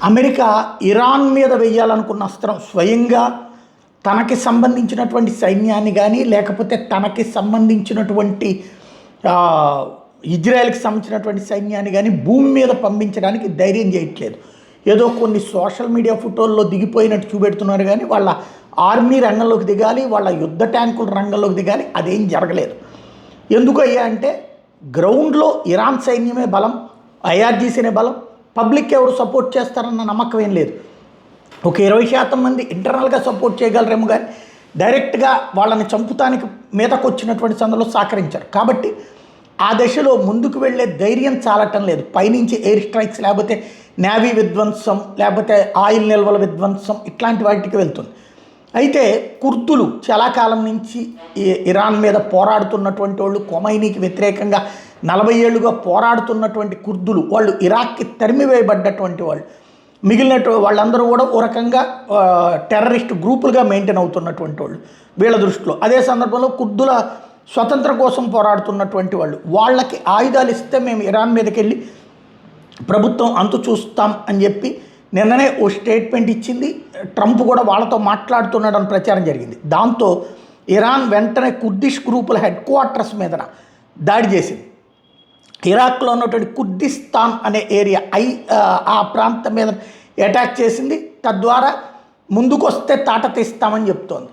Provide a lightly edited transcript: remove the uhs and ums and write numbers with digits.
America Iran మీద వేయాలనుకున్న అస్త్రం స్వయంగా తనకి సంబంధించినటువంటి సైన్యాన్ని కానీ లేకపోతే తనకి సంబంధించినటువంటి ఇజ్రాయెల్కి సంబంధించినటువంటి సైన్యాన్ని కానీ భూమి మీద పంపించడానికి ధైర్యం చేయట్లేదు. ఏదో కొన్ని సోషల్ మీడియా ఫోటోల్లో దిగిపోయినట్టు చూపెడుతున్నారు కానీ వాళ్ళ ఆర్మీ రంగంలోకి దిగాలి, వాళ్ళ యుద్ధ ట్యాంకుల రంగంలోకి దిగాలి, అదేం జరగలేదు. ఎందుకు అయ్యా అంటే గ్రౌండ్లో ఇరాన్ సైన్యమే బలం, ఐఆర్జీసీనే బలం, పబ్లిక్ ఎవరు సపోర్ట్ చేస్తారన్న నమ్మకం ఏం లేదు. ఒక 20% మంది ఇంటర్నల్గా సపోర్ట్ చేయగలరేమో కానీ డైరెక్ట్గా వాళ్ళని చంపుతానికి మీదకు వచ్చినటువంటి సందర్భంలో సహకరించారు. కాబట్టి ఆ దశలో ముందుకు వెళ్ళే ధైర్యం చాలటం లేదు. పైనుంచి ఎయిర్ స్ట్రైక్స్ లేకపోతే నేవీ విధ్వంసం లేకపోతే ఆయిల్ నిల్వల విధ్వంసం ఇట్లాంటి వాటికి వెళ్తుంది. అయితే కుర్దులు చాలా కాలం నుంచి ఇరాన్ మీద పోరాడుతున్నటువంటి వాళ్ళు, ఖొమైనీకి వ్యతిరేకంగా 40 ఏళ్ళుగా పోరాడుతున్నటువంటి కుర్దులు, వాళ్ళు ఇరాక్కి తరిమివేయబడ్డటువంటి వాళ్ళు, మిగిలిన వాళ్ళందరూ కూడా ఓ రకంగా టెర్రరిస్ట్ గ్రూపులుగా మెయింటైన్ అవుతున్నటువంటి వాళ్ళు వీళ్ళ దృష్టిలో. అదే సందర్భంలో కుర్దుల స్వతంత్రం కోసం పోరాడుతున్నటువంటి వాళ్ళు, వాళ్ళకి ఆయుధాలు ఇస్తే మేము ఇరాన్ మీదకి వెళ్ళి ప్రభుత్వం అంతు చూస్తాం అని చెప్పి నిన్ననే ఓ స్టేట్మెంట్ ఇచ్చింది. ట్రంప్ కూడా వాళ్ళతో మాట్లాడుతున్నాడు అని ప్రచారం జరిగింది. దాంతో ఇరాన్ వెంటనే కుర్దిష్ గ్రూపుల హెడ్ క్వార్టర్స్ మీద దాడి చేసింది. ఇరాక్లో ఉన్నటువంటి కుర్దిస్తాన్ అనే ఏరియా ఆ ప్రాంతం మీద అటాక్ చేసింది. తద్వారా ముందుకు వస్తే తాట తీస్తామని చెప్తోంది.